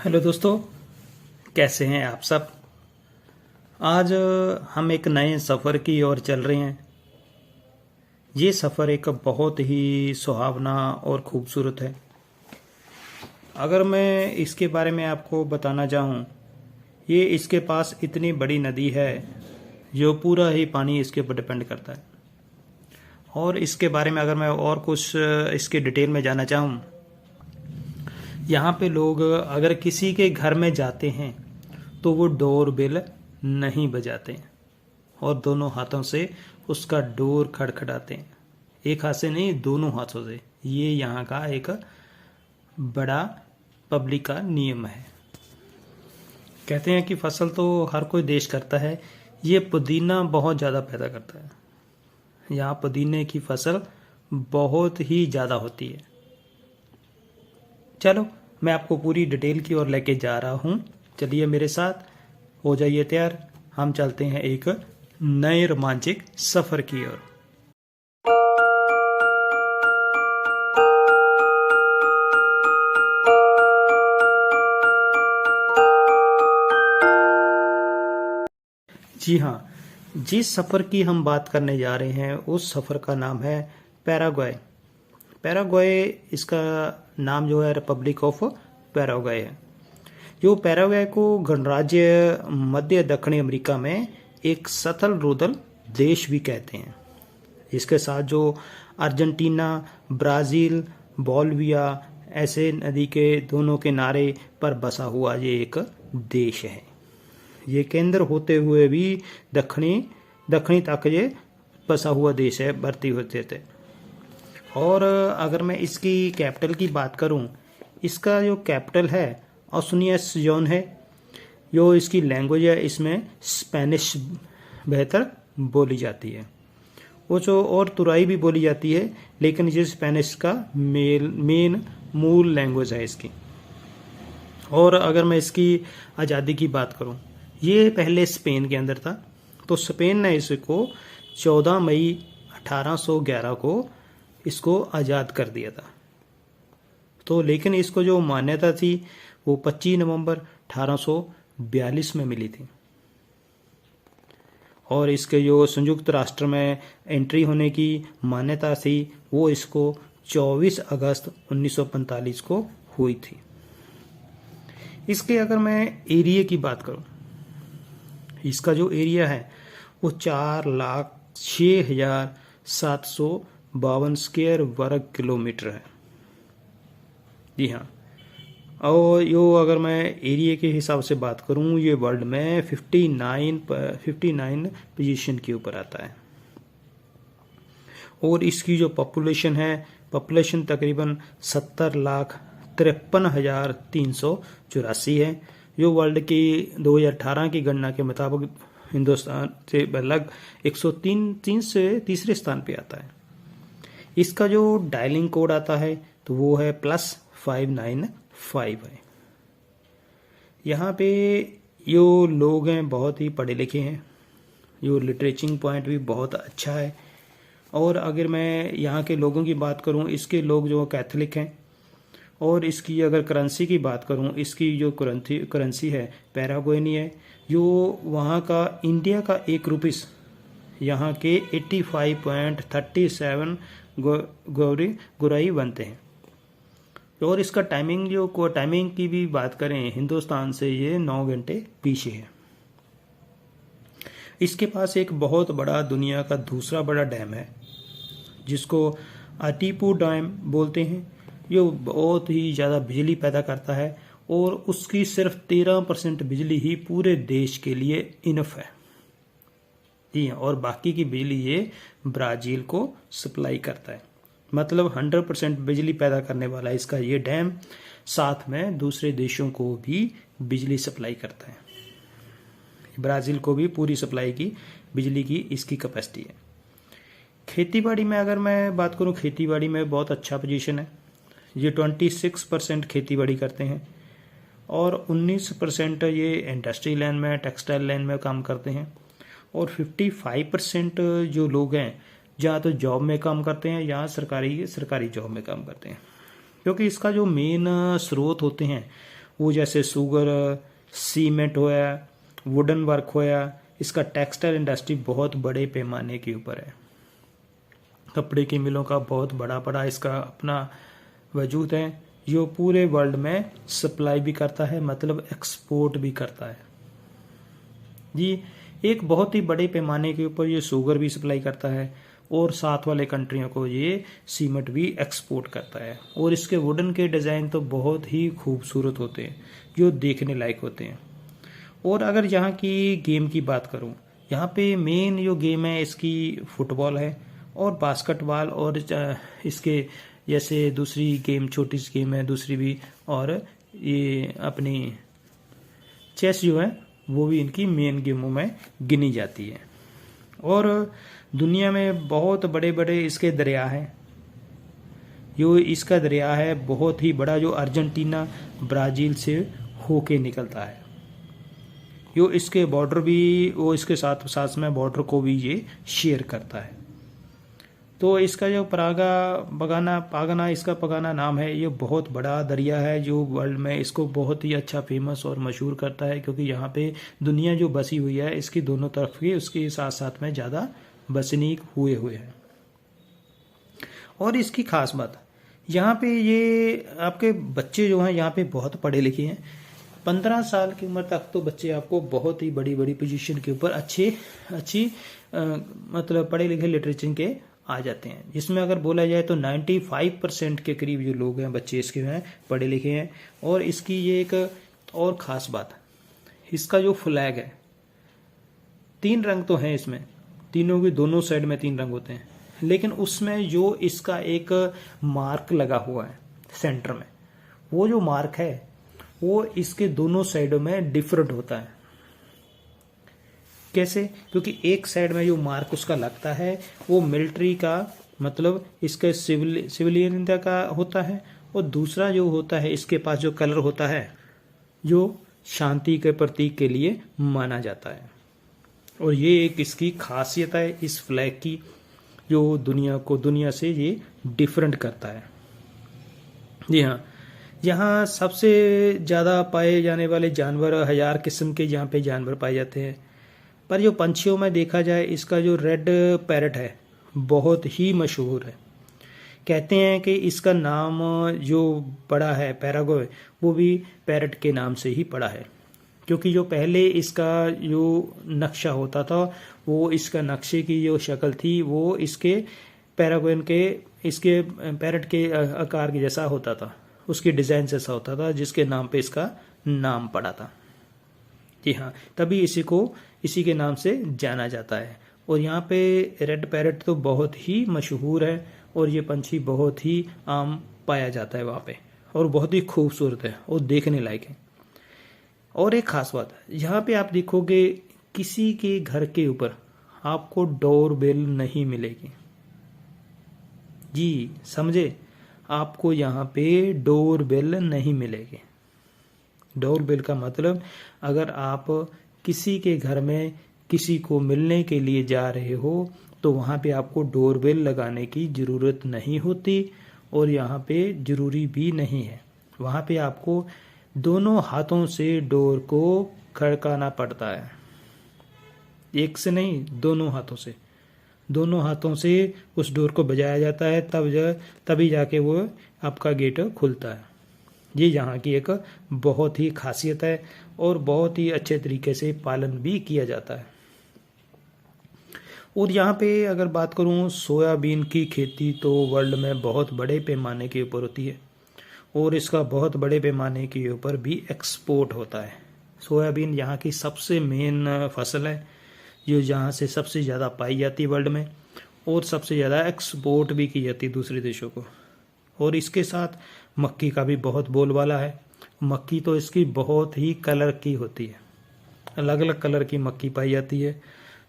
Hello दोस्तों, कैसे हैं आप सब। आज हम एक नए सफ़र की ओर चल रहे हैं। ये सफ़र एक बहुत ही सुहावना और खूबसूरत है। अगर मैं इसके बारे में आपको बताना चाहूँ, ये इसके पास इतनी बड़ी नदी है जो पूरा ही पानी इसके ऊपर डिपेंड करता है। और इसके बारे में अगर मैं और कुछ इसके डिटेल में जानना चाहूँ, यहाँ पे लोग अगर किसी के घर में जाते हैं तो वो डोर बेल नहीं बजाते हैं और दोनों हाथों से उसका डोर खड़खड़ाते हैं। एक हाथ से नहीं, दोनों हाथों से। ये यहाँ का एक बड़ा पब्लिक का नियम है। कहते हैं कि फसल तो हर कोई देश करता है, ये पुदीना बहुत ज़्यादा पैदा करता है। यहाँ पुदीने की फसल बहुत ही ज़्यादा होती है। चलो, मैं आपको पूरी डिटेल की ओर लेके जा रहा हूँ। चलिए मेरे साथ, हो जाइए तैयार। हम चलते हैं एक नए रोमांचक सफ़र की ओर। जी हाँ, जिस सफ़र की हम बात करने जा रहे हैं उस सफ़र का नाम है पैराग्वे। पैराग्वे, इसका नाम जो है रिपब्लिक ऑफ पैराग्वे है। जो पैराग्वे को गणराज्य मध्य दक्षिणी अमेरिका में एक सतल रुदल देश भी कहते हैं। इसके साथ जो अर्जेंटीना, ब्राज़ील, बोलिविया ऐसे नदी के दोनों किनारे पर बसा हुआ ये एक देश है। ये केंद्र होते हुए भी दक्षिणी तक ये बसा हुआ देश है, भर्ती होते थे। और अगर मैं इसकी कैपिटल की बात करूं, इसका जो कैपिटल है एसुनसियोन है। जो इसकी लैंग्वेज है, इसमें स्पेनिश बेहतर बोली जाती है। वो जो और तुराई भी बोली जाती है, लेकिन ये स्पेनिश का मेन मूल लैंग्वेज है इसकी। और अगर मैं इसकी आज़ादी की बात करूं, ये पहले स्पेन के अंदर था। तो स्पेन ने इसको 14 मई 1811 को इसको आज़ाद कर दिया था। तो लेकिन इसको जो मान्यता थी वो 25 नवंबर 1842 में मिली थी। और इसके जो संयुक्त राष्ट्र में एंट्री होने की मान्यता थी वो इसको 24 अगस्त 1945 को हुई थी। इसके अगर मैं एरिया की बात करूं, इसका जो एरिया है वो 4,06,752 स्क्वायर वर्ग किलोमीटर है। जी हाँ। और यो अगर मैं एरिया के हिसाब से बात करूं, ये वर्ल्ड में 59 पोजीशन के ऊपर आता है। और इसकी जो पॉपुलेशन तकरीबन 70,53,384 है। जो वर्ल्ड की 2018 की गणना के मुताबिक हिंदुस्तान से लगभग 103 से तीसरे स्थान पे आता है। इसका जो डायलिंग कोड आता है तो वो है +595 है। यहाँ पे जो लोग हैं बहुत ही पढ़े लिखे हैं, जो लिटरेचर पॉइंट भी बहुत अच्छा है। और अगर मैं यहाँ के लोगों की बात करूँ, इसके लोग जो कैथोलिक हैं। और इसकी अगर करेंसी की बात करूँ, इसकी जो करेंसी है पैराग्वेनी है। जो वहाँ का इंडिया का 1 रुपीस यहाँ के 85.37 गुराई बनते हैं। और इसका टाइमिंग की भी बात करें, हिंदुस्तान से ये 9 घंटे पीछे है। इसके पास एक बहुत बड़ा, दुनिया का दूसरा बड़ा डैम है जिसको अटीपू डैम बोलते हैं। ये बहुत ही ज़्यादा बिजली पैदा करता है और उसकी सिर्फ 13% बिजली ही पूरे देश के लिए इनफ है। जी हाँ, और बाकी की बिजली ये ब्राज़ील को सप्लाई करता है। मतलब 100% बिजली पैदा करने वाला इसका ये डैम साथ में दूसरे देशों को भी बिजली सप्लाई करता है। ब्राज़ील को भी पूरी सप्लाई की बिजली की इसकी कैपेसिटी है। खेतीबाड़ी में अगर मैं बात करूं, खेतीबाड़ी में बहुत अच्छा पोजीशन है। ये 26% खेतीबाड़ी करते हैं और 19% ये इंडस्ट्री लाइन में, टेक्सटाइल लाइन में काम करते हैं। और 55% जो लोग हैं या तो जॉब में काम करते हैं या सरकारी जॉब में काम करते हैं। क्योंकि इसका जो मेन स्रोत होते हैं वो जैसे शुगर, सीमेंट होया, वुडन वर्क होया, इसका टेक्सटाइल इंडस्ट्री बहुत बड़े पैमाने के ऊपर है। कपड़े की मिलों का बहुत बड़ा बड़ा इसका अपना वजूद है, जो पूरे वर्ल्ड में सप्लाई भी करता है, मतलब एक्सपोर्ट भी करता है जी। एक बहुत ही बड़े पैमाने के ऊपर ये शुगर भी सप्लाई करता है और साथ वाले कंट्रियों को ये सीमेंट भी एक्सपोर्ट करता है। और इसके वुडन के डिज़ाइन तो बहुत ही खूबसूरत होते हैं, जो देखने लायक होते हैं। और अगर यहाँ की गेम की बात करूँ, यहाँ पे मेन जो गेम है इसकी फुटबॉल है और बास्केटबॉल, और इसके जैसे दूसरी गेम, छोटी सी गेम है दूसरी भी, और ये अपनी चेस जो है वो भी इनकी मेन गेमों में गिनी जाती है। और दुनिया में बहुत बड़े बड़े इसके दरिया हैं। जो इसका दरिया है बहुत ही बड़ा, जो अर्जेंटीना ब्राज़ील से होके निकलता है। जो इसके बॉर्डर भी वो इसके साथ साथ में बॉर्डर को भी ये शेयर करता है। तो इसका जो पागना इसका पगाना नाम है, ये बहुत बड़ा दरिया है जो वर्ल्ड में इसको बहुत ही अच्छा फेमस और मशहूर करता है, क्योंकि यहाँ पे दुनिया जो बसी हुई है इसकी दोनों तरफ की, उसके साथ साथ में ज़्यादा बसनीक हुए हैं। और इसकी खास बात, यहाँ पे ये आपके बच्चे जो हैं यहाँ पे बहुत पढ़े लिखे हैं। 15 साल की उम्र तक तो बच्चे आपको बहुत ही बड़ी बड़ी पोजीशन के ऊपर अच्छी मतलब पढ़े लिखे लिटरेचर के आ जाते हैं, जिसमें अगर बोला जाए तो 95% के करीब जो लोग हैं बच्चे इसके हैं पढ़े लिखे हैं। और इसकी ये एक और ख़ास बात, इसका जो फ्लैग है 3 रंग तो हैं इसमें, तीनों की दोनों साइड में 3 रंग होते हैं, लेकिन उसमें जो इसका एक मार्क लगा हुआ है सेंटर में, वो जो मार्क है वो इसके दोनों साइडों में डिफरेंट होता है। कैसे? क्योंकि एक साइड में जो मार्क उसका लगता है वो मिलिट्री का, मतलब इसके सिविलियन का होता है, और दूसरा जो होता है इसके पास जो कलर होता है जो शांति के प्रतीक के लिए माना जाता है। और ये एक इसकी खासियत है इस फ्लैग की, जो दुनिया से ये डिफरेंट करता है। जी हाँ, यहाँ सबसे ज़्यादा पाए जाने वाले जानवर 1000 किस्म के यहाँ पे जानवर पाए जाते हैं। पर जो पंछियों में देखा जाए, इसका जो रेड पैरट है बहुत ही मशहूर है। कहते हैं कि इसका नाम जो पड़ा है पैराग्वे, वो भी पैरट के नाम से ही पड़ा है, क्योंकि जो पहले इसका जो नक्शा होता था, वो इसका नक्शे की जो शक्ल थी वो इसके पैराग्वेन के, इसके पैरट के आकार के जैसा होता था, उसकी डिज़ाइन जैसा होता था, जिसके नाम पे इसका नाम पड़ा था। जी हाँ, तभी इसी के नाम से जाना जाता है। और यहाँ पे रेड पैरट तो बहुत ही मशहूर है, और ये पंछी बहुत ही आम पाया जाता है वहाँ पे, और बहुत ही खूबसूरत है और देखने लायक है। और एक खास बात है, यहाँ पे आप देखोगे किसी के घर के ऊपर आपको डोर बेल नहीं मिलेगी। जी समझे, आपको यहाँ पे डोर बेल नहीं मिलेगी। डोर बेल का मतलब, अगर आप किसी के घर में किसी को मिलने के लिए जा रहे हो तो वहाँ पे आपको डोर बेल लगाने की ज़रूरत नहीं होती, और यहाँ पे ज़रूरी भी नहीं है। वहाँ पे आपको दोनों हाथों से डोर को खड़काना पड़ता है, एक से नहीं, दोनों हाथों से उस डोर को बजाया जाता है, तभी जाके वो आपका गेट खुलता है। ये यहाँ की एक बहुत ही खासियत है, और बहुत ही अच्छे तरीके से पालन भी किया जाता है। और यहाँ पे अगर बात करूँ सोयाबीन की खेती, तो वर्ल्ड में बहुत बड़े पैमाने के ऊपर होती है, और इसका बहुत बड़े पैमाने के ऊपर भी एक्सपोर्ट होता है। सोयाबीन यहाँ की सबसे मेन फसल है, जो यहाँ से सबसे ज़्यादा पाई जाती है वर्ल्ड में, और सबसे ज़्यादा एक्सपोर्ट भी की जाती है दूसरे देशों को। और इसके साथ मक्की का भी बहुत बोलबाला है। मक्की तो इसकी बहुत ही कलर की होती है, अलग अलग कलर की मक्की पाई जाती है,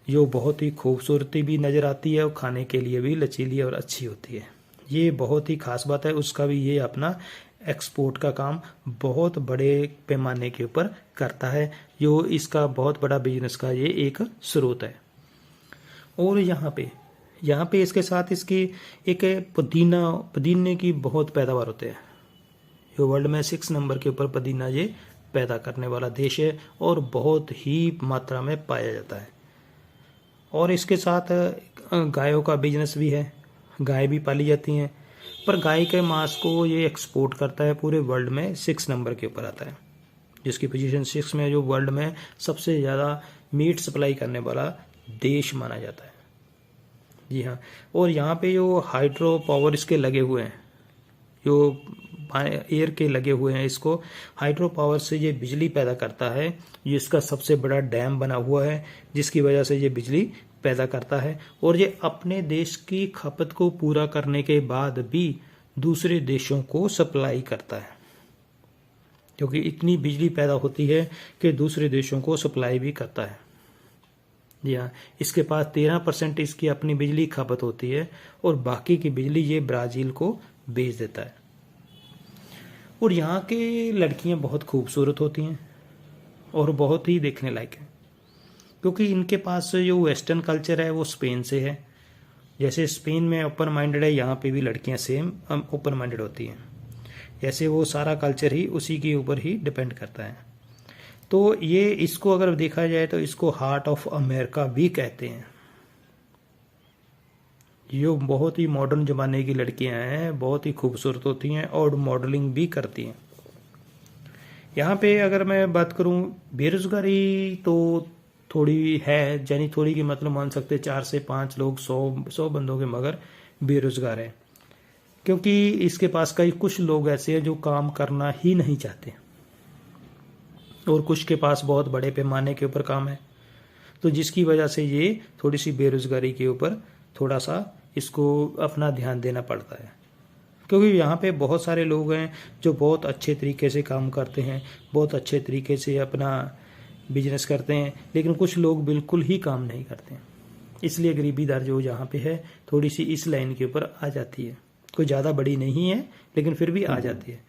जो बहुत ही खूबसूरती भी नज़र आती है और खाने के लिए भी लचीली और अच्छी होती है। ये बहुत ही खास बात है, उसका भी ये अपना एक्सपोर्ट का काम बहुत बड़े पैमाने के ऊपर करता है, जो इसका बहुत बड़ा बिजनेस का ये एक स्रोत है। और यहाँ पे इसके साथ इसकी एक पुदीने की बहुत पैदावार होते हैं। जो वर्ल्ड में 6 नंबर के ऊपर पुदीना ये पैदा करने वाला देश है और बहुत ही मात्रा में पाया जाता है। और इसके साथ गायों का बिजनेस भी है, गाय भी पाली जाती हैं, पर गाय के मांस को ये एक्सपोर्ट करता है, पूरे वर्ल्ड में 6 नंबर के ऊपर आता है, जिसकी पोजीशन 6 में, जो वर्ल्ड में सबसे ज़्यादा मीट सप्लाई करने वाला देश माना जाता है। जी हाँ, और यहाँ पे जो हाइड्रो पावर इसके लगे हुए हैं, जो एयर के लगे हुए हैं, इसको हाइड्रो पावर से ये बिजली पैदा करता है। ये इसका सबसे बड़ा डैम बना हुआ है, जिसकी वजह से ये बिजली पैदा करता है और ये अपने देश की खपत को पूरा करने के बाद भी दूसरे देशों को सप्लाई करता है, क्योंकि इतनी बिजली पैदा होती है कि दूसरे देशों को सप्लाई भी करता है। जी हाँ, इसके पास 13% इसकी अपनी बिजली खपत होती है और बाकी की बिजली ये ब्राज़ील को बेच देता है। और यहाँ की लड़कियाँ बहुत खूबसूरत होती हैं और बहुत ही देखने लायक हैं, क्योंकि इनके पास जो वेस्टर्न कल्चर है वो स्पेन से है। जैसे स्पेन में ओपन माइंडेड है, यहाँ पे भी लड़कियाँ सेम ओपन माइंडेड होती हैं। जैसे वो सारा कल्चर ही उसी के ऊपर ही डिपेंड करता है। तो ये इसको अगर देखा जाए तो इसको हार्ट ऑफ अमेरिका भी कहते हैं। ये बहुत ही मॉडर्न ज़माने की लड़कियां हैं, बहुत ही खूबसूरत होती हैं और मॉडलिंग भी करती हैं। यहाँ पे अगर मैं बात करूँ, बेरोजगारी तो थोड़ी है, यानी थोड़ी की मतलब मान सकते 4 से 5 लोग 100 बंदों के मगर बेरोजगार हैं, क्योंकि इसके पास कई कुछ लोग ऐसे हैं जो काम करना ही नहीं चाहते और कुछ के पास बहुत बड़े पैमाने के ऊपर काम है, तो जिसकी वजह से ये थोड़ी सी बेरोजगारी के ऊपर थोड़ा सा इसको अपना ध्यान देना पड़ता है। क्योंकि यहाँ पे बहुत सारे लोग हैं जो बहुत अच्छे तरीके से काम करते हैं, बहुत अच्छे तरीके से अपना बिजनेस करते हैं, लेकिन कुछ लोग बिल्कुल ही काम नहीं करते, इसलिए गरीबी दर जो यहाँ पे है थोड़ी सी इस लाइन के ऊपर आ जाती है। कोई ज़्यादा बड़ी नहीं है लेकिन फिर भी आ जाती है।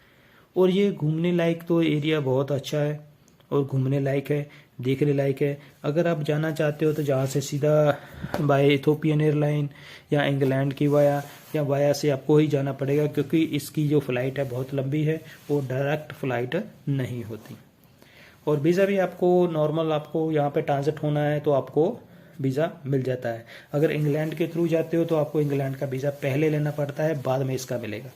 और ये घूमने लायक तो एरिया बहुत अच्छा है और घूमने लायक है, देखने लायक है। अगर आप जाना चाहते हो तो जहाँ से सीधा बाय इथोपियन एयरलाइन या इंग्लैंड की वाया से आपको ही जाना पड़ेगा, क्योंकि इसकी जो फ़्लाइट है बहुत लंबी है और डायरेक्ट फ़्लाइट नहीं होती। और वीज़ा भी आपको नॉर्मल, आपको यहाँ पे ट्रांजिट होना है तो आपको वीज़ा मिल जाता है। अगर इंग्लैंड के थ्रू जाते हो तो आपको इंग्लैंड का वीज़ा पहले लेना पड़ता है, बाद में इसका मिलेगा।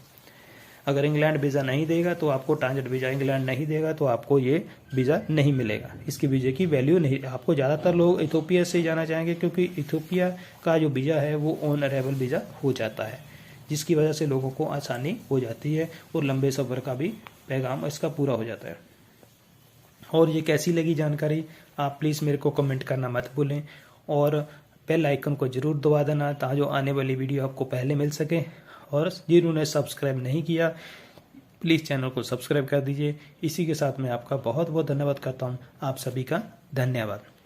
अगर इंग्लैंड वीज़ा नहीं देगा तो आपको ट्रांजिट वीज़ा, इंग्लैंड नहीं देगा तो आपको ये वीज़ा नहीं मिलेगा, इसकी वीज़े की वैल्यू नहीं। आपको ज़्यादातर लोग इथोपिया से जाना चाहेंगे, क्योंकि इथोपिया का जो वीज़ा है वो ऑन अराइवल वीज़ा हो जाता है, जिसकी वजह से लोगों को आसानी हो जाती है और लंबे सफ़र का भी पैगाम इसका पूरा हो जाता है। और ये कैसी लगी जानकारी, आप प्लीज़ मेरे को कमेंट करना मत भूलें और बेल आइकन को ज़रूर दबा देना, ताकि जो आने वाली वीडियो आपको पहले मिल सके। और जिन्होंने सब्सक्राइब नहीं किया प्लीज़ चैनल को सब्सक्राइब कर दीजिए। इसी के साथ मैं आपका बहुत बहुत धन्यवाद करता हूँ। आप सभी का धन्यवाद।